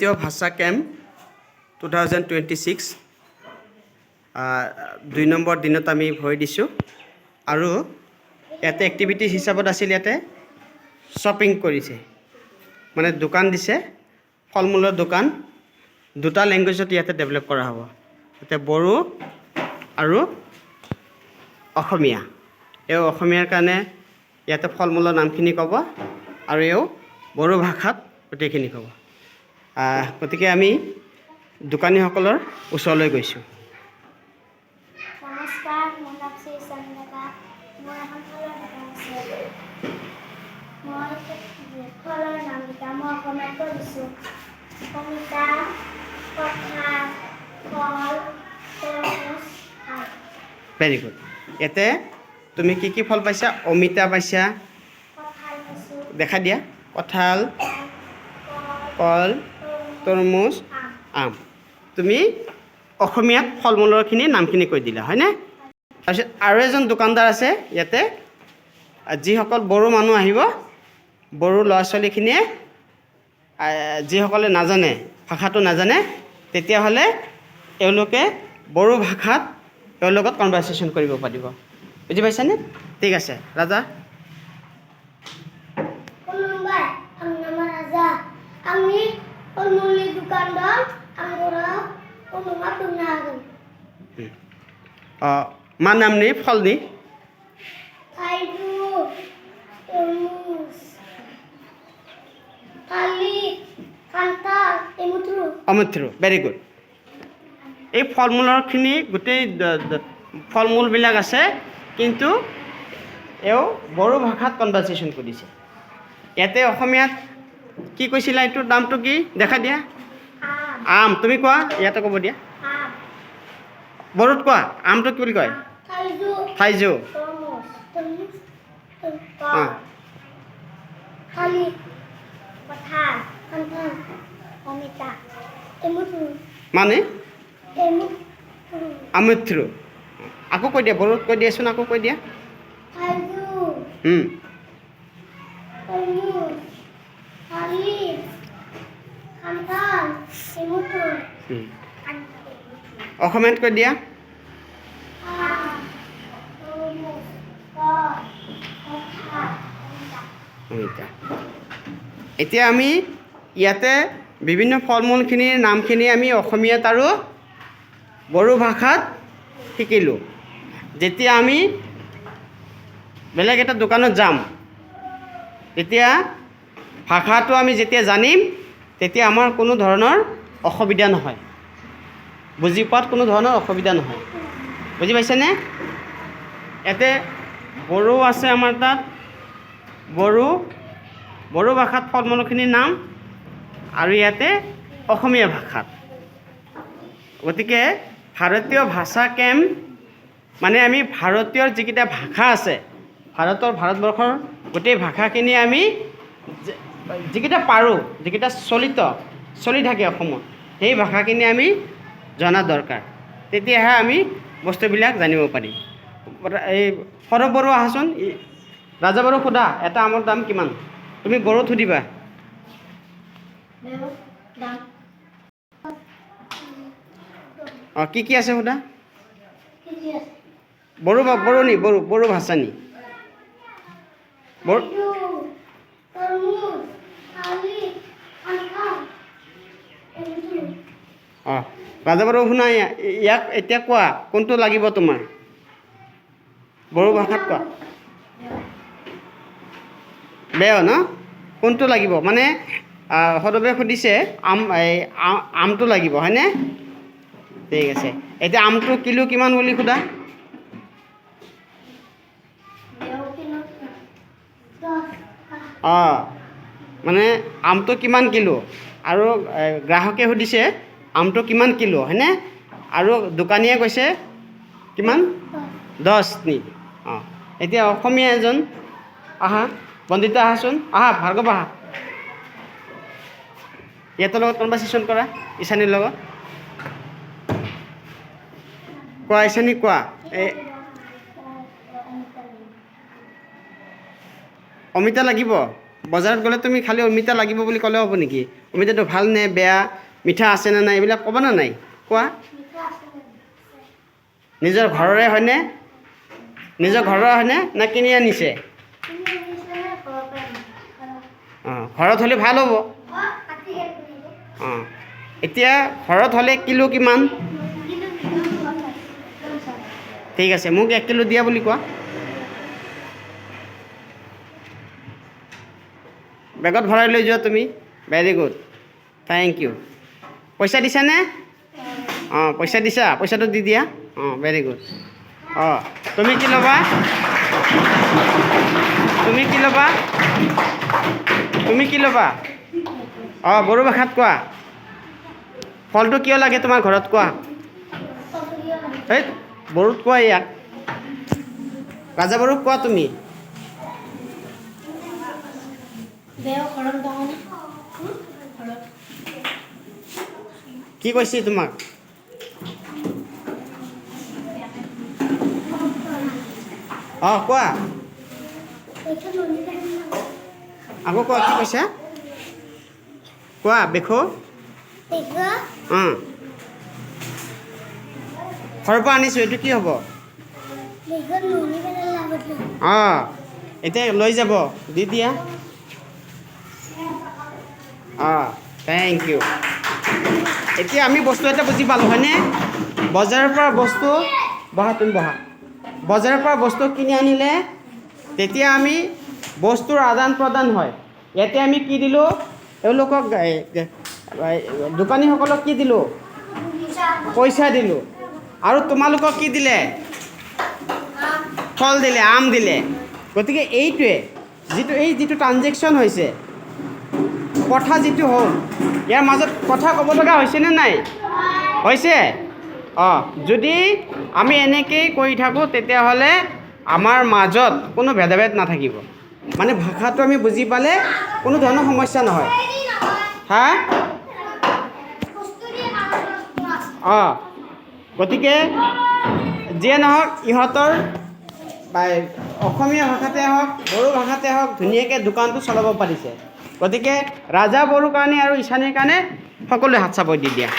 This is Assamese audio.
ভাৰতীয় ভাষা কেম্প 2026 2 নম্বৰ দিনত আমি ভৰি দিছোঁ আৰু ইয়াতে এক্টিভিটি হিচাপত আছিল ইয়াতে শ্বপিং কৰিছে মানে দোকান দিছে ফল মূলৰ দোকান দুটা লেংগুৱেজত ইয়াতে ডেভেলপ কৰা হ'ব ইয়াতে বড়ো আৰু অসমীয়া এই অসমীয়াৰ কাৰণে ইয়াতে ফল মূলৰ নামখিনি ক'ব আৰু এও বড়ো ভাষাত গোটেইখিনি ক'ব গতিকে আমি দোকানীসকলৰ ওচৰলৈ গৈছোঁ নমস্কাৰ মোৰ নাম শ্ৰী চন্দ্ৰিকা মোৰ এখন ফলৰ দোকান আছে মই ফলৰ নামকেইটা মই অসমীয়াত কৈছোঁ অমিতা কঁঠাল কল তৰমুজ আম ভেৰি গুড ইয়াতে তুমি কি ফল পাইছা অমিতা পাইছা কঁঠাল পাইছোঁ দেখা দিয়া কঁঠাল কল তৰমুজ আম তুমি অসমীয়াত ফল মূলৰখিনি নামখিনি কৈ দিলা হয়নে তাৰপিছত আৰু এজন দোকানদাৰ আছে ইয়াতে যিসকল বড়ো মানুহ আহিব বড়ো ল'ৰা ছোৱালীখিনিয়ে যিসকলে নাজানে ভাষাটো নাজানে তেতিয়াহ'লে এওঁলোকে বড়ো ভাষাত তেওঁৰ লগত কনভাৰ্চেশ্যন কৰিব পাৰিব বুজি পাইছানে ঠিক আছে ৰাজা खुलुमबाय आं नामा राजा आंनि फलमुलनि दुकान दं आं बर' उमुङा बुंनो हागोन मा नामनि फलनि थाइजौ तरमुज थालिर खान्थाल एमुथ्रु অমৃতৰু ভেৰি গুড এই ফল মূলৰখিনি গোটেই ফল মূলবিলাক আছে কিন্তু এও বড়ো ভাষাত কনভাৰ্চেশ্যন কৰিছে ইয়াতে অসমীয়াত কি কৈছিলা এইটোৰ নামটো কি দেখা দিয়া आम আম তুমি কোৱা ইয়াতে ক'ব দিয়া आम বড়োত কোৱা আমটো কি বুলি কয় थाइजौ থাইজৌ तरमुज तरमुज অঁ थालिर कঁঠাল खान्थाल अमिता एमुथ्रु মানে एमुथ्रु অমৃতৰু আকৌ কৈ দিয়া বড়োত কৈ দিয়াচোন আকৌ কৈ দিয়া थाइजौ হুম तरमुज थालिर खान्थाल एमुथ्रु হুম অসমীয়াত কৈ দিয়া आम तरमुज कल कঁঠাল অমিতা এতিয়া আমি ইয়াতে বিভিন্ন ফল মূলখিনিৰ নামখিনি আমি অসমীয়াত আৰু বড়ো ভাষাত শিকিলোঁ যেতিয়া আমি বেলেগ এটা দোকানত যাম তেতিয়া ভাষাটো আমি যেতিয়া জানিম তেতিয়া আমাৰ কোনো ধৰণৰ অসুবিধা নহয় বুজি পোৱাত কোনো ধৰণৰ অসুবিধা নহয় বুজি পাইছেনে ইয়াতে বড়ো আছে আমাৰ তাত বড়ো ভাষাত ফল মূলখিনিৰ নাম আৰু ইয়াতে অসমীয়া ভাষাত গতিকে ভাৰতীয় ভাষা কেম্প মানে আমি ভাৰতীয়ৰ যিকেইটা ভাষা আছে ভাৰতবৰ্ষৰ গোটেই ভাষাখিনি আমি যিকেইটা পাৰোঁ যিকেইটা চলি থাকে অসমত সেই ভাষাখিনি আমি জনা দৰকাৰ তেতিয়াহে আমি বস্তুবিলাক জানিব পাৰিম এই সৰব বড়ো আহাচোন ৰাজা বড়ো সোধা এটা আমৰ দাম কিমান তুমি বড়োত সুধিবা दाम অঁ কি আছে সোধা केजी আছে বড়ো ভাষা নি বড়ো तरमुज थालिर खान्थाल एमुथ्रु অঁ ৰাজা বড়ো শুনা ইয়াক এতিয়া কোৱা কোনটো লাগিব তোমাৰ বড়ো ভাষাত কোৱা বেয়া ন কোনটো লাগিব মানে সদবে সুধিছে আমটো লাগিব হয়নে ঠিক আছে এতিয়া আমটো কিলো কিমান বুলি সোধা অঁ মানে আমটো কিমান কিলো আৰু গ্ৰাহকে সুধিছে আমটো কিমান কিলো হয়নে আৰু দোকানীয়ে কৈছে কিমান 10 নি অঁ এতিয়া অসমীয়া এজন আহা বন্দিতা আহাচোন আহা ভাৰ্গৱ আহা ইহঁতৰ লগত কনভাৰ্চেশ্যন কৰা ঈশানীৰ লগত কোৱা ঈশানী কোৱা এই অমিতা লাগিব বজাৰত গ'লে তুমি খালি অমিতা লাগিব বুলি ক'লে হ'ব নেকি? অমিতাটো ভাল নে বেয়া, মিঠা আছে নে নাই, এইবিলাক ক'বা নে নাই? কোৱা। নিজৰ ঘৰৰে হয়নে? নিজৰ ঘৰৰ হয়নে নে কিনি আনিছে? অঁ, ঘৰত হ'লে ভাল হ'ব। অঁ, এতিয়া ঘৰত হ'লে কিলো কিমান? ঠিক আছে, মোক 1 কিলো দিয়া বুলি কোৱা। বেগত ভৰাই লৈ যোৱা তুমি। Very good, thank you. পইচা দিছানে? অঁ, পইচা দিছা? পইচাটো দি দিয়া। অঁ, ভেৰি গুড। অঁ, তুমি কি ল'বা? তুমি কি ল'বা? তুমি কি ল'বা? অঁ, বড়ো ভাষাত কোৱা। ফলটো কিয় লাগে তোমাৰ ঘৰত কোৱা? এই বড়োত কোৱা ইয়াক। ৰাজা বড়োক কোৱা তুমি। কি কৈছে তোমাক? অঁ, কোৱা। আকৌ কোৱা, কি কৈছা? কোৱা বেখো। অঁ, ঘৰৰ পৰা আনিছোঁ, এইটো কি হ'ব? অঁ, এতিয়া লৈ যাব, দি দিয়া। অঁ, থেংক ইউ। এতিয়া আমি বস্তু এটা বুজি পালোঁ হয়নে? বজাৰৰ পৰা বস্তু বহা, তুমি বহা। বজাৰৰ পৰা বস্তু কিনি আনিলে তেতিয়া আমি বস্তুৰ আদান প্ৰদান হয়। ইয়াতে আমি কি দিলোঁ? এওঁলোকক দোকানীসকলক কি দিলোঁ? পইচা দিলোঁ। আৰু তোমালোকক কি দিলে? ফল দিলে, আম দিলে। গতিকে এইটোৱে যিটো ট্ৰানজেকশ্যন হৈছে, কথা যিটো হ'ল, ইয়াৰ মাজত কথা ক'ব লগা হৈছেনে নাই? হৈছে? অঁ, যদি আমি এনেকেই কৰি থাকোঁ তেতিয়াহ'লে আমাৰ মাজত কোনো ভেদাভেদ নাথাকিব। মানে ভাষাটো আমি বুজি পালে কোনো ধৰণৰ সমস্যা নহয়। হা? অঁ, গতিকে যিয়ে নহওক ইহঁতৰ অসমীয়া ভাষাতে হওক, বড়ো ভাষাতে হওক ধুনীয়াকৈ দোকানটো চলাব পাৰিছে। গতিকে ৰাজা বড়োৰ কাৰণে আৰু ঈশানীৰ কাৰণে সকলোৱে হাত চাপৰি দি দিয়া।